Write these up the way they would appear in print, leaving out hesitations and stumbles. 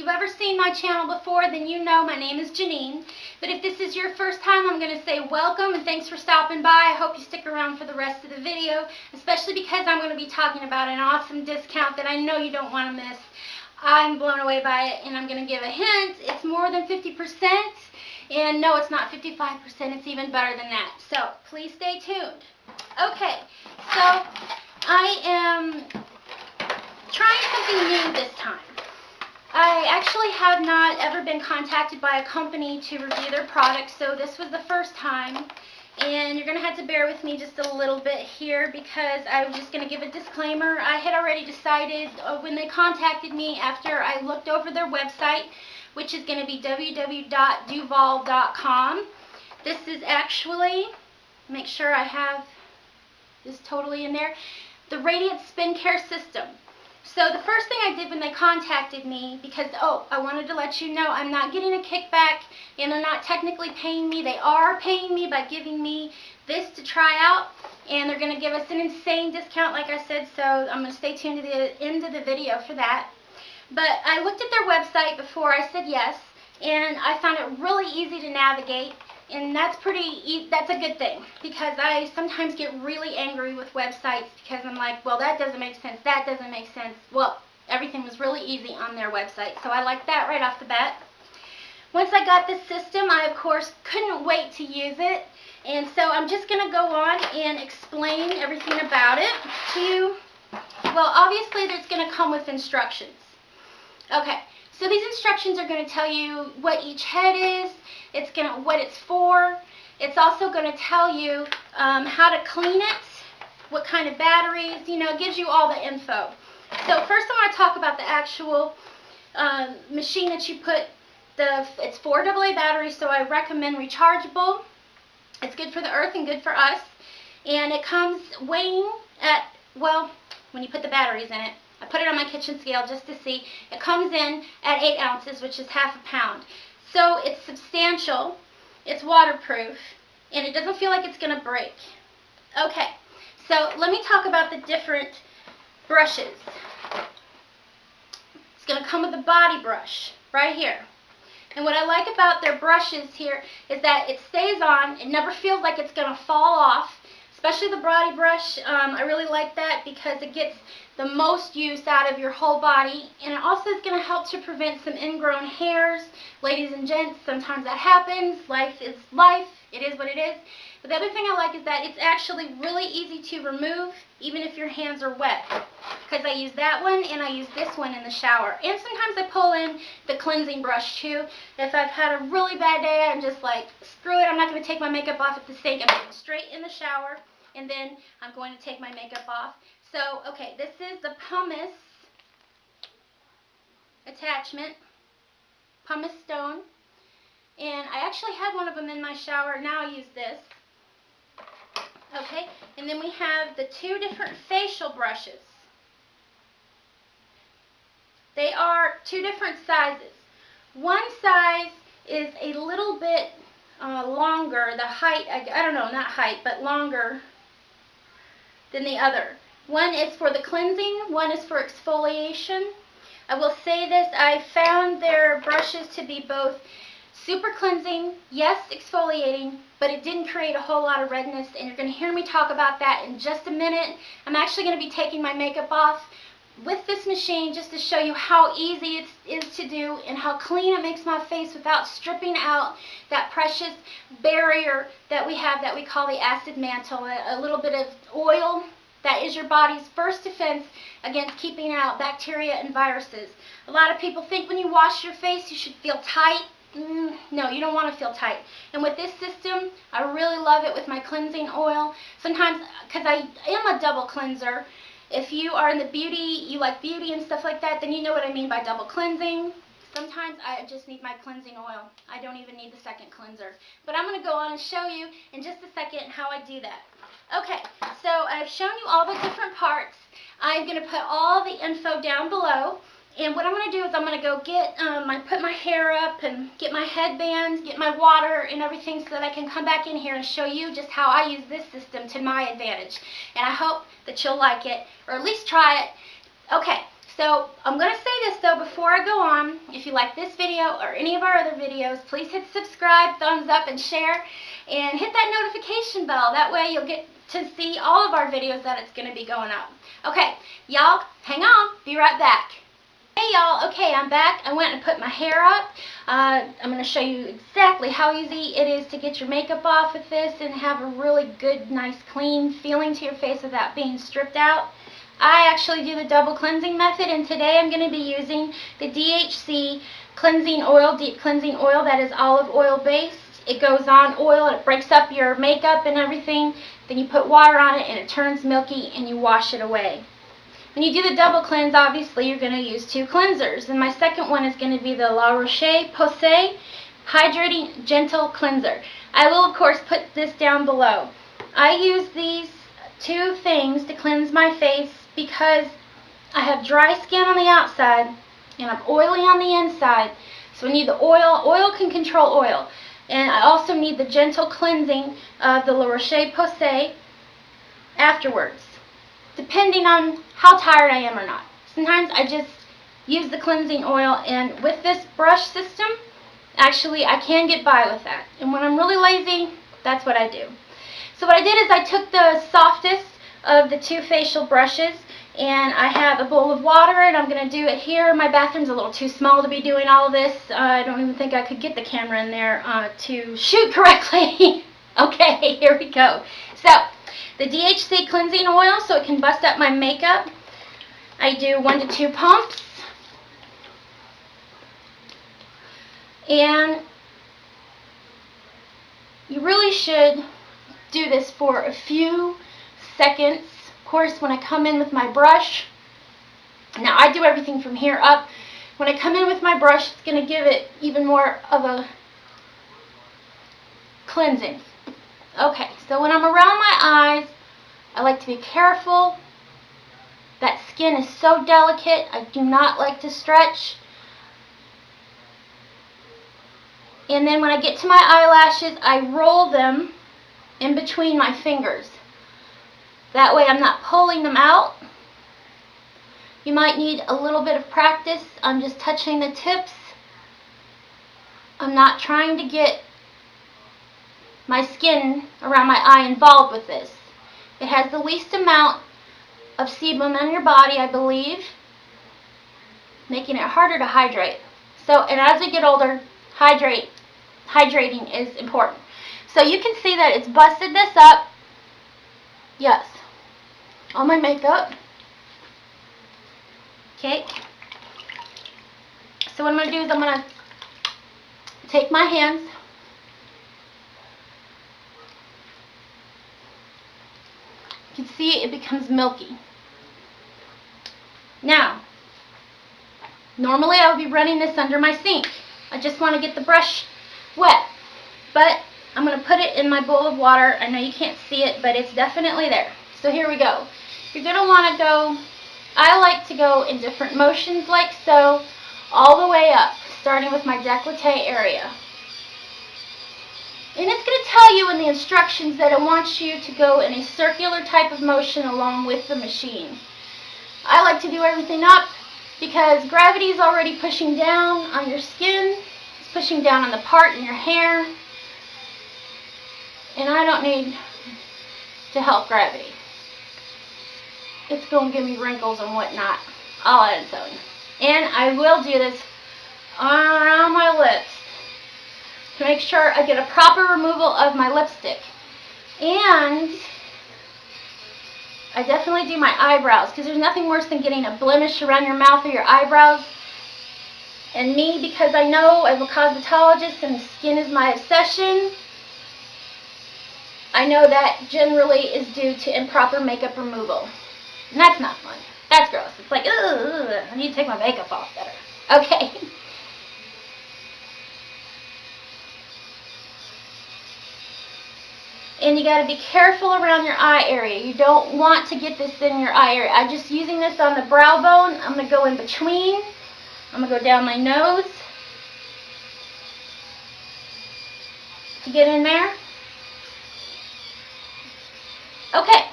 ever seen my channel before, then you know my name is Janine. But if this is your first time, I'm going to say welcome and thanks for stopping by. I hope you stick around for the rest of the video, especially because I'm going to be talking about an awesome discount that I know you don't want to miss. I'm blown away by it, and I'm going to give a hint. It's more than 50%, and no, it's not 55%. It's even better than that. So please stay tuned. Okay, so I am trying something new this time. I actually have not ever been contacted by a company to review their products, so this was the first time. And you're going to have to bear with me just a little bit here because I'm just going to give a disclaimer. I had already decided when they contacted me after I looked over their website, which is going to be www.duval.com. This is actually, make sure I have this totally in there, the Radiance Skin Care System. So the first thing I did when they contacted me, because, I wanted to let you know I'm not getting a kickback and they're not technically paying me. They are paying me by giving me this to try out, and they're going to give us an insane discount, like I said, so I'm going to stay tuned to the end of the video for that. But I looked at their website before I said yes, and I found it really easy to navigate. And that's a good thing, because I sometimes get really angry with websites because I'm like, well, that doesn't make sense, that doesn't make sense. Well, everything was really easy on their website, so I like that right off the bat. Once I got this system, I, of course, couldn't wait to use it. And so I'm just going to go on and explain everything about it to you. Well, obviously, it's going to come with instructions. Okay. So these instructions are going to tell you what each head is, what it's for. It's also going to tell you how to clean it, what kind of batteries, it gives you all the info. So first I want to talk about the actual machine that you put, it's 4 AA batteries, so I recommend rechargeable. It's good for the earth and good for us. And it comes weighing at, well, when you put the batteries in it, I put it on my kitchen scale just to see. It comes in at 8 ounces, which is half a pound. So it's substantial, it's waterproof, and it doesn't feel like it's going to break. Okay, so let me talk about the different brushes. It's going to come with a body brush right here. And what I like about their brushes here is that it stays on. It never feels like it's going to fall off. Especially the body brush, I really like that because it gets the most use out of your whole body, and it also is going to help to prevent some ingrown hairs. Ladies and gents, sometimes that happens. Life is life. It is what it is. But the other thing I like is that it's actually really easy to remove, even if your hands are wet. Because I use that one and I use this one in the shower. And sometimes I pull in the cleansing brush too. If I've had a really bad day, I'm just like, screw it, I'm not going to take my makeup off at the sink. I'm going straight in the shower, and then I'm going to take my makeup off. So, okay, this is the pumice attachment, pumice stone. And I actually had one of them in my shower. Now I use this. Okay, and then we have the 2 different facial brushes. They are 2 different sizes. One size is a little bit longer, the height, I don't know, not height, but longer than the other. One is for the cleansing, one is for exfoliation. I will say this, I found their brushes to be both super cleansing, yes, exfoliating, but it didn't create a whole lot of redness, and you're going to hear me talk about that in just a minute. I'm actually going to be taking my makeup off with this machine just to show you how easy it is to do and how clean it makes my face without stripping out that precious barrier that we have that we call the acid mantle, a little bit of oil that is your body's first defense against keeping out bacteria and viruses. A lot of people think when you wash your face you should feel tight. No, you don't want to feel tight. And with this system, I really love it with my cleansing oil. Sometimes, because I am a double cleanser, if you are in the beauty, you like beauty and stuff like that, then you know what I mean by double cleansing. Sometimes I just need my cleansing oil. I don't even need the second cleanser. But I'm going to go on and show you in just a second how I do that. Okay, so I've shown you all the different parts. I'm going to put all the info down below. And what I'm going to do is I'm going to go put my hair up and get my headbands, get my water and everything so that I can come back in here and show you just how I use this system to my advantage. And I hope that you'll like it, or at least try it. Okay, So I'm going to say this though before I go on. If you like this video or any of our other videos, please hit subscribe, thumbs up, and share. And hit that notification bell. That way you'll get to see all of our videos that it's going to be going up. Okay, y'all, hang on. Be right back. Hey y'all, okay, I'm back. I went and put my hair up. I'm going to show you exactly how easy it is to get your makeup off with this and have a really good, nice, clean feeling to your face without being stripped out. I actually do the double cleansing method, and today I'm going to be using the DHC cleansing oil, deep cleansing oil that is olive oil based. It goes on oil and it breaks up your makeup and everything. Then you put water on it and it turns milky and you wash it away. When you do the double cleanse, obviously you're going to use 2 cleansers. And my second one is going to be the La Roche-Posay Hydrating Gentle Cleanser. I will, of course, put this down below. I use these 2 things to cleanse my face because I have dry skin on the outside and I'm oily on the inside. So I need the oil. Oil can control oil. And I also need the gentle cleansing of the La Roche-Posay afterwards, depending on how tired I am or not. Sometimes I just use the cleansing oil, and with this brush system, actually I can get by with that. And when I'm really lazy, that's what I do. So what I did is I took the softest of the 2 facial brushes, and I have a bowl of water, and I'm going to do it here. My bathroom's a little too small to be doing all of this. I don't even think I could get the camera in there to shoot correctly. Okay, here we go. So, the DHC cleansing oil, so it can bust up my makeup. I do 1 to 2 pumps. And you really should do this for a few seconds. Of course, when I come in with my brush, now I do everything from here up. When I come in with my brush, it's going to give it even more of a cleansing. Okay, so when I'm around my eyes, I like to be careful. That skin is so delicate. I do not like to stretch. And then when I get to my eyelashes, I roll them in between my fingers. That way I'm not pulling them out. You might need a little bit of practice. I'm just touching the tips. I'm not trying to get my skin around my eye involved with this. It has the least amount of sebum on your body, I believe, making it harder to hydrate. So, and as we get older, hydrating is important. So you can see that it's busted this up. Yes. All my makeup. Okay. So what I'm going to do is I'm going to take my hands, you can see it becomes milky. Now, normally I would be running this under my sink. I just want to get the brush wet. But I'm going to put it in my bowl of water. I know you can't see it, but it's definitely there. So here we go. You're going to want to go, I like to go in different motions like so, all the way up, starting with my décolleté area. And it's going to tell you in the instructions that it wants you to go in a circular type of motion along with the machine. I like to do everything up because gravity is already pushing down on your skin. It's pushing down on the part in your hair. And I don't need to help gravity. It's going to give me wrinkles and whatnot. All I'm telling you. And I will do this around my lips to make sure I get a proper removal of my lipstick. And I definitely do my eyebrows because there's nothing worse than getting a blemish around your mouth or your eyebrows. And me, because I know as a cosmetologist and skin is my obsession, I know that generally is due to improper makeup removal. And that's not fun. That's gross. It's like, ugh, I need to take my makeup off better. Okay. And you got to be careful around your eye area. You don't want to get this in your eye area. I'm just using this on the brow bone. I'm going to go in between. I'm going to go down my nose to get in there. Okay.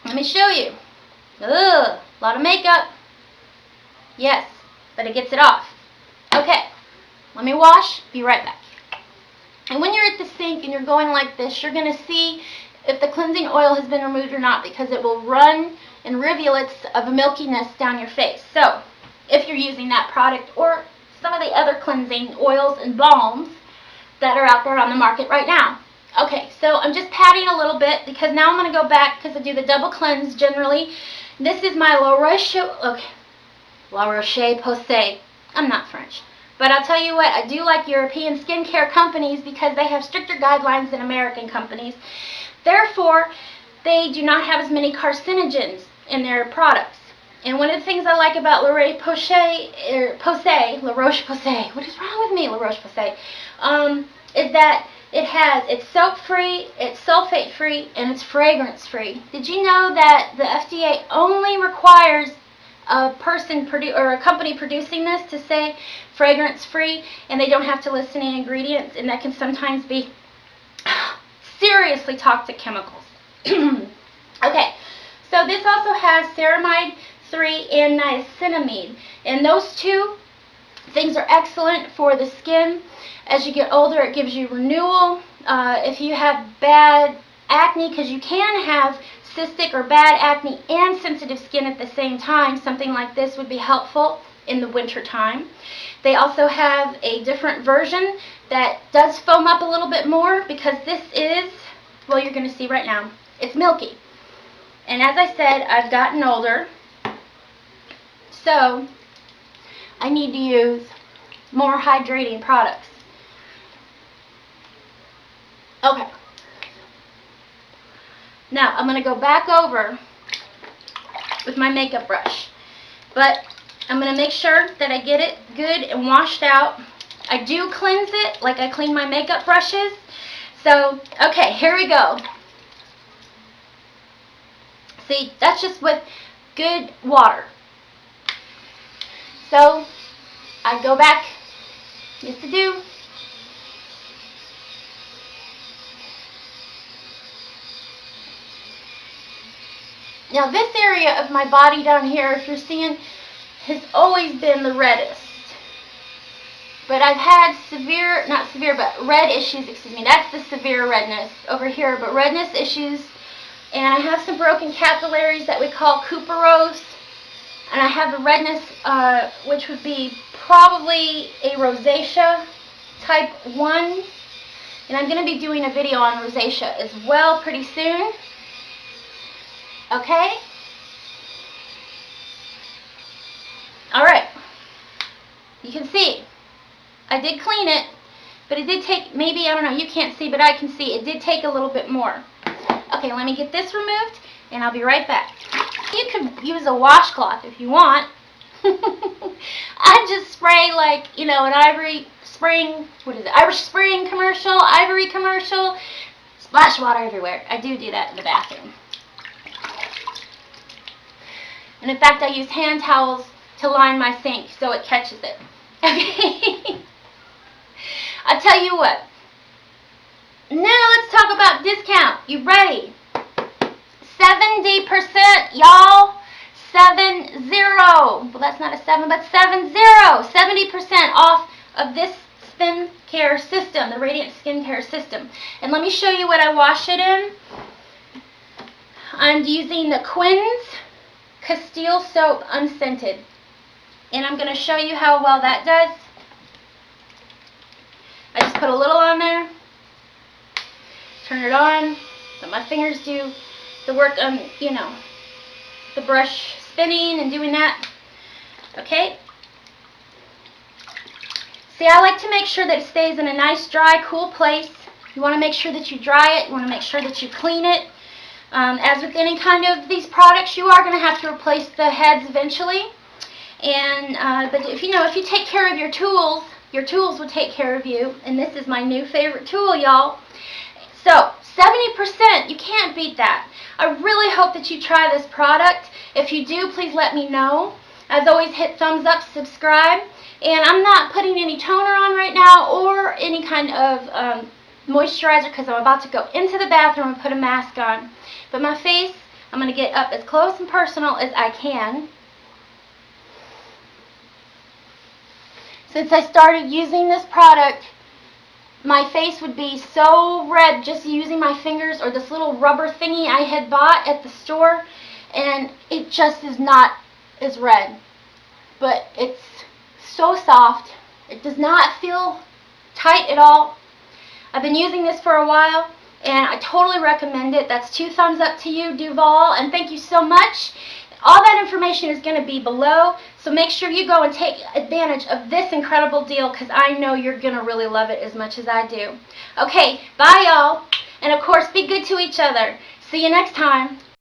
Let me show you. Ugh, a lot of makeup. Yes, but it gets it off. Okay, let me wash, be right back. And when you're at the sink and you're going like this, you're going to see if the cleansing oil has been removed or not, because it will run in rivulets of milkiness down your face. So, if you're using that product or some of the other cleansing oils and balms that are out there on the market right now. Okay, so I'm just patting a little bit because now I'm going to go back because I do the double cleanse generally. This is my La Roche-Posay. I'm not French. But I'll tell you what, I do like European skincare companies because they have stricter guidelines than American companies. Therefore, they do not have as many carcinogens in their products. And one of the things I like about La Roche-Posay, what is wrong with me, La Roche-Posay, is that it's soap-free, it's sulfate-free, and it's fragrance-free. Did you know that the FDA only requires a person or a company producing this to say fragrance-free, and they don't have to list any ingredients, and that can sometimes be seriously toxic chemicals. Okay, so this also has ceramide 3 and niacinamide, and those two things are excellent for the skin. As you get older, it gives you renewal. If you have bad acne, because you can have cystic or bad acne and sensitive skin at the same time, something like this would be helpful in the winter time. They also have a different version that does foam up a little bit more because this is, well, you're going to see right now, it's milky. And as I said, I've gotten older, so I need to use more hydrating products. Okay. Now, I'm going to go back over with my makeup brush. But I'm going to make sure that I get it good and washed out. I do cleanse it like I clean my makeup brushes. So, okay, here we go. See, that's just with good water. So, I go back, used to do. Now this area of my body down here, if you're seeing, has always been the reddest. But I've had red issues, excuse me, that's the severe redness over here, but redness issues, and I have some broken capillaries that we call couperose, and I have the redness, which would be probably a rosacea type 1, and I'm going to be doing a video on rosacea as well pretty soon. Okay? Alright. You can see, I did clean it, but it did take, maybe, I don't know, you can't see, but I can see, it did take a little bit more. Okay, let me get this removed, and I'll be right back. You could use a washcloth if you want. I just spray like, you know, an Irish Spring commercial, Ivory commercial, splash water everywhere. I do that in the bathroom. And in fact, I use hand towels to line my sink so it catches it. Okay. I'll tell you what. Now let's talk about discount. You ready? 70%, y'all. 70. Well, that's not a 7, but 70. 70% off of this skincare system, the Radiance skincare system. And let me show you what I wash it in. I'm using the Quinn's Castile soap unscented, and I'm going to show you how well that does. I just put a little on there, turn it on, let my fingers do the work on, you know, the brush spinning and doing that. Okay. See, I like to make sure that it stays in a nice, dry, cool place. You want to make sure that you dry it. You want to make sure that you clean it. As with any kind of these products, you are going to have to replace the heads eventually. And but if you take care of your tools will take care of you. And this is my new favorite tool, y'all. So 70%, you can't beat that. I really hope that you try this product. If you do, please let me know. As always, hit thumbs up, subscribe. And I'm not putting any toner on right now or any kind of moisturizer because I'm about to go into the bathroom and put a mask on. But my face, I'm going to get up as close and personal as I can. Since I started using this product, my face would be so red just using my fingers or this little rubber thingy I had bought at the store, and it just is not as red. But it's so soft. It does not feel tight at all. I've been using this for a while, and I totally recommend it. That's 2 thumbs up to you, Duval, and thank you so much. All that information is going to be below, so make sure you go and take advantage of this incredible deal, because I know you're going to really love it as much as I do. Okay, bye y'all, and of course, be good to each other. See you next time.